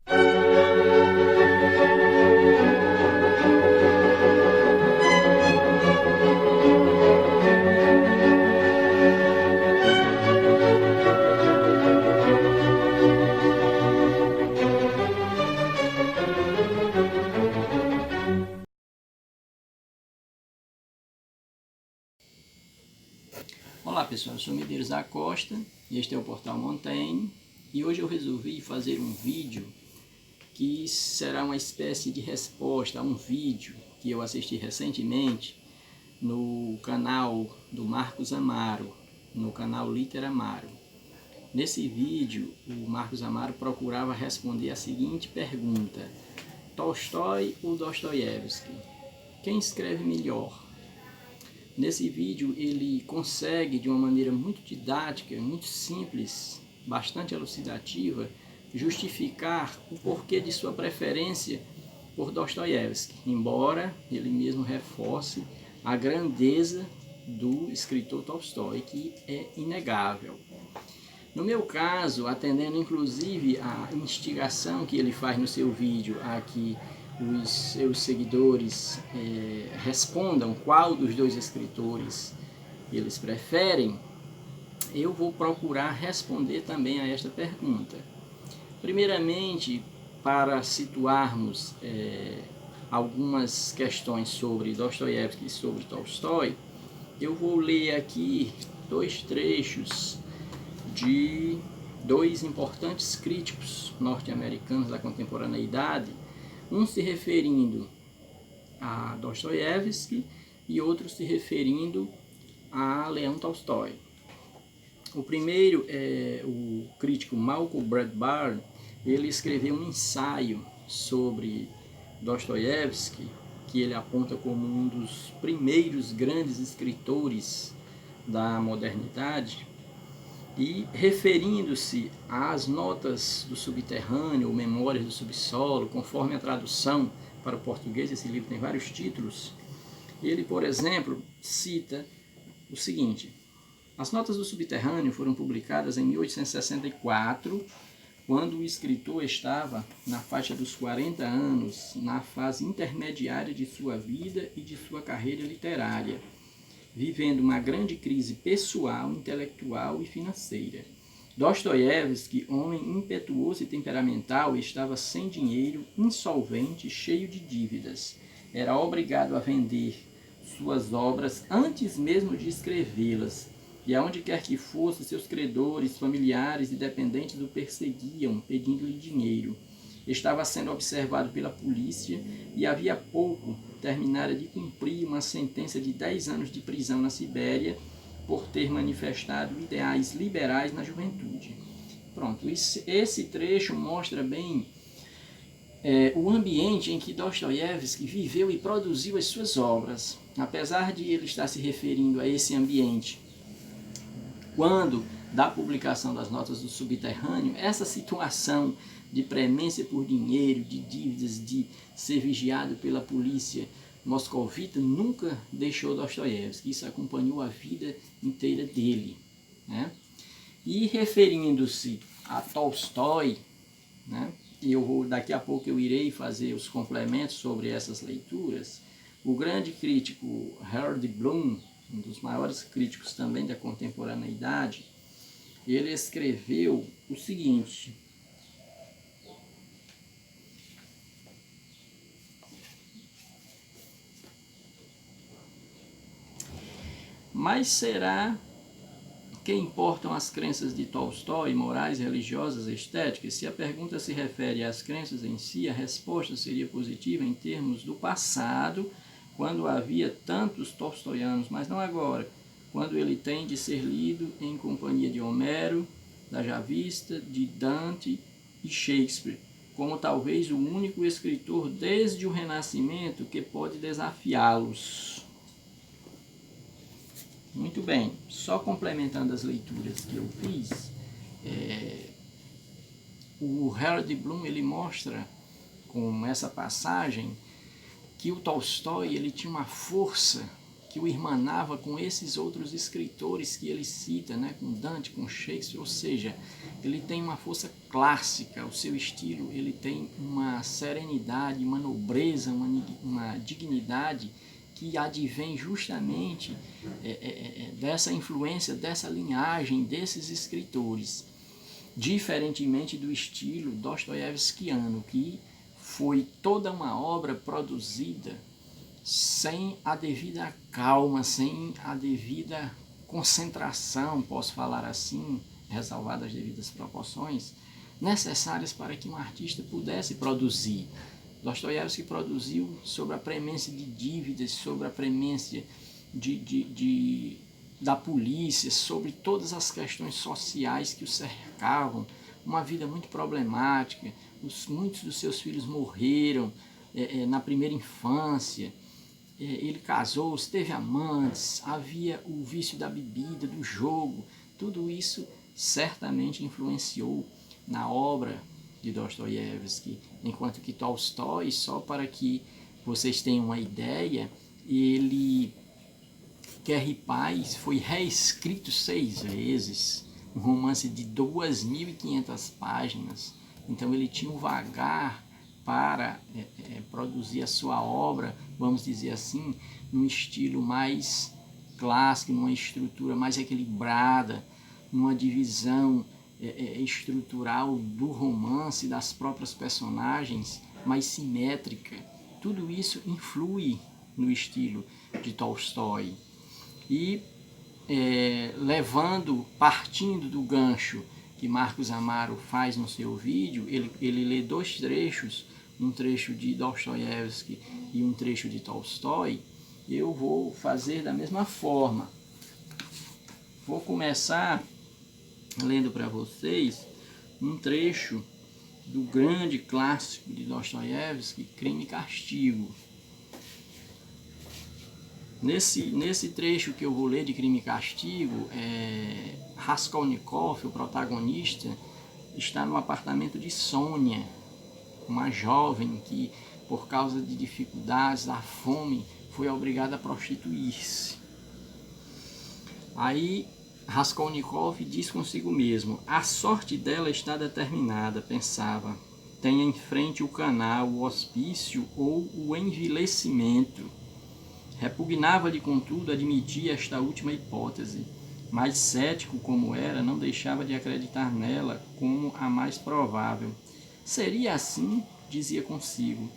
Olá pessoal, eu sou Medeiros da Costa e este é o Portal Montaigne e hoje eu resolvi fazer um vídeo que será uma espécie de resposta a um vídeo que eu assisti recentemente no canal do Marcos Amaro, no canal Liter Amaro. Nesse vídeo, o Marcos Amaro procurava responder a seguinte pergunta: Tolstói ou Dostoiévski? Quem escreve melhor? Nesse vídeo ele consegue, de uma maneira muito didática, muito simples, bastante elucidativa, justificar o porquê de sua preferência por Dostoiévski, embora ele mesmo reforce a grandeza do escritor Tolstói, que é inegável. No meu caso, atendendo inclusive à instigação que ele faz no seu vídeo a que os seus seguidores respondam qual dos dois escritores eles preferem, eu vou procurar responder também a esta pergunta. Primeiramente, para situarmos algumas questões sobre Dostoiévski e sobre Tolstói, eu vou ler aqui dois trechos de dois importantes críticos norte-americanos da contemporaneidade, um se referindo a Dostoiévski e outro se referindo a Leão Tolstói. O primeiro é o crítico Malcolm Bradburn. Ele escreveu um ensaio sobre Dostoiévski, que ele aponta como um dos primeiros grandes escritores da modernidade, e referindo-se às notas do subterrâneo, ou memórias do subsolo, conforme a tradução para o português, esse livro tem vários títulos, ele, por exemplo, cita o seguinte: as notas do subterrâneo foram publicadas em 1864, quando o escritor estava na faixa dos 40 anos, na fase intermediária de sua vida e de sua carreira literária, vivendo uma grande crise pessoal, intelectual e financeira. Dostoiévski, homem impetuoso e temperamental, estava sem dinheiro, insolvente, cheio de dívidas. Era obrigado a vender suas obras antes mesmo de escrevê-las, e aonde quer que fosse, seus credores, familiares e dependentes o perseguiam, pedindo-lhe dinheiro. Estava sendo observado pela polícia e havia pouco terminara de cumprir uma sentença de 10 anos de prisão na Sibéria por ter manifestado ideais liberais na juventude. Pronto, esse trecho mostra bem o ambiente em que Dostoiévski viveu e produziu as suas obras. Apesar de ele estar se referindo a esse ambiente quando da publicação das notas do subterrâneo, essa situação de premência por dinheiro, de dívidas, de ser vigiado pela polícia moscovita, nunca deixou Dostoiévski. Isso acompanhou a vida inteira dele, né? E referindo-se a Tolstói, né, e daqui a pouco eu irei fazer os complementos sobre essas leituras, o grande crítico Harold Bloom, um dos maiores críticos também da contemporaneidade, ele escreveu o seguinte: mas será que importam as crenças de Tolstói, morais, religiosas, estéticas? Se a pergunta se refere às crenças em si, a resposta seria positiva em termos do passado, quando havia tantos tolstoianos, mas não agora, quando ele tem de ser lido em companhia de Homero, da Javista, de Dante e Shakespeare, como talvez o único escritor desde o Renascimento que pode desafiá-los. Muito bem, só complementando as leituras que eu fiz, o Harold Bloom ele mostra com essa passagem que o Tolstói ele tinha uma força que o irmanava com esses outros escritores que ele cita, né, com Dante, com Shakespeare, ou seja, ele tem uma força clássica, o seu estilo ele tem uma serenidade, uma nobreza, uma dignidade que advém justamente dessa influência, dessa linhagem desses escritores, diferentemente do estilo dostoiévskiano, que foi toda uma obra produzida sem a devida calma, sem a devida concentração, posso falar assim, ressalvadas as devidas proporções, necessárias para que um artista pudesse produzir. Dostoiévski produziu sobre a premência de dívidas, sobre a premência da polícia, sobre todas as questões sociais que o cercavam, uma vida muito problemática. Muitos dos seus filhos morreram na primeira infância. Ele casou-se, teve amantes, havia o vício da bebida, do jogo. Tudo isso certamente influenciou na obra de Dostoiévski, enquanto que Tolstói, só para que vocês tenham uma ideia, ele, Guerra e Paz, foi reescrito 6 vezes, um romance de 2.500 páginas, então ele tinha um vagar para produzir a sua obra, vamos dizer assim, num estilo mais clássico, numa estrutura mais equilibrada, numa divisão estrutural do romance, das próprias personagens, mais simétrica. Tudo isso influi no estilo de Tolstói. E partindo do gancho que Marcos Amaro faz no seu vídeo, ele lê 2 trechos, um trecho de Dostoiévski e um trecho de Tolstói. Eu vou fazer da mesma forma. Vou começar lendo para vocês um trecho do grande clássico de Dostoiévski, Crime e Castigo. Nesse trecho que eu vou ler de Crime e Castigo, Raskolnikov, o protagonista, está no apartamento de Sônia, uma jovem que, por causa de dificuldades, da fome, foi obrigada a prostituir-se. Aí Raskolnikov diz consigo mesmo: a sorte dela está determinada, pensava. Tenha em frente o canal, o hospício ou o envilecimento. Repugnava-lhe, contudo, admitir esta última hipótese, mas cético como era, não deixava de acreditar nela como a mais provável. Seria assim, dizia consigo.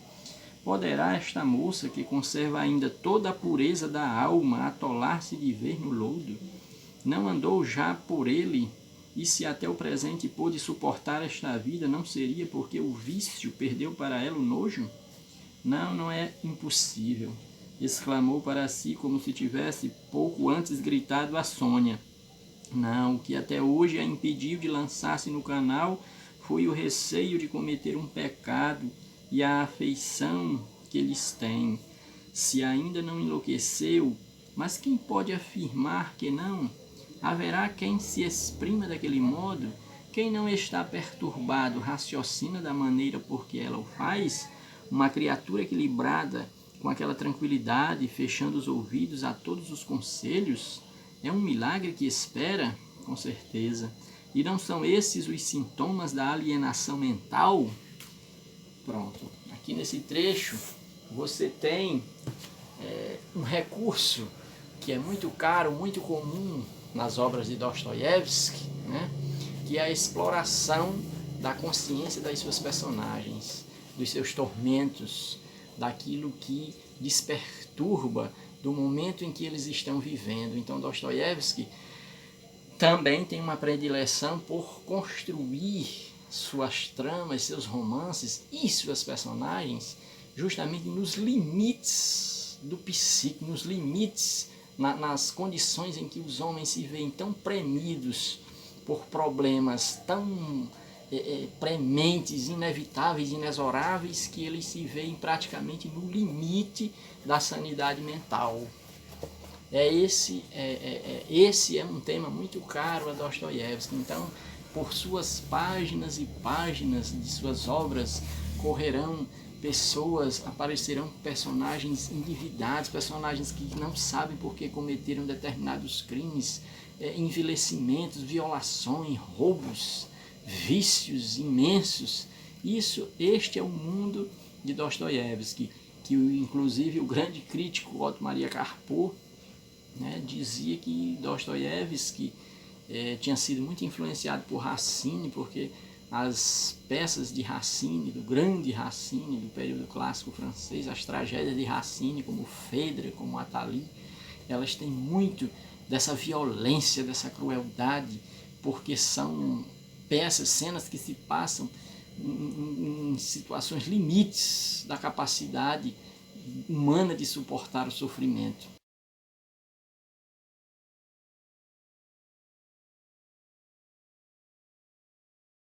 Poderá esta moça, que conserva ainda toda a pureza da alma, atolar-se de ver no lodo? Não andou já por ele, e se até o presente pôde suportar esta vida, não seria porque o vício perdeu para ela o nojo? Não é impossível, exclamou para si, como se tivesse pouco antes gritado a Sônia. Não, o que até hoje a impediu de lançar-se no canal foi o receio de cometer um pecado e a afeição que lhes tem. Se ainda não enlouqueceu, mas quem pode afirmar que não? Haverá quem se exprima daquele modo? Quem não está perturbado raciocina da maneira por que ela o faz? Uma criatura equilibrada, com aquela tranquilidade, fechando os ouvidos a todos os conselhos, é um milagre que espera? Com certeza. E não são esses os sintomas da alienação mental? Pronto. Aqui nesse trecho você tem um recurso que é muito caro, muito comum nas obras de Dostoiévski, né? Que é a exploração da consciência das suas personagens, dos seus tormentos, daquilo que desperturba do momento em que eles estão vivendo. Então Dostoiévski também tem uma predileção por construir suas tramas, seus romances e suas personagens justamente nos limites do psíquico, nos limites, nas condições em que os homens se veem tão premidos por problemas tão prementes, inevitáveis, inexoráveis, que eles se veem praticamente no limite da sanidade mental. Esse é um tema muito caro a Dostoiévski. Então, por suas páginas e páginas de suas obras correrão pessoas, aparecerão personagens endividados, personagens que não sabem por que cometeram determinados crimes, envelhecimentos, violações, roubos, vícios imensos. Este é o mundo de Dostoiévski, que inclusive o grande crítico Otto Maria Karpo, né, dizia que Dostoiévski tinha sido muito influenciado por Racine, porque as peças de Racine, do grande Racine, do período clássico francês, as tragédias de Racine, como Phèdre, como Athalie, elas têm muito dessa violência, dessa crueldade, porque são peças, cenas que se passam em situações limites da capacidade humana de suportar o sofrimento.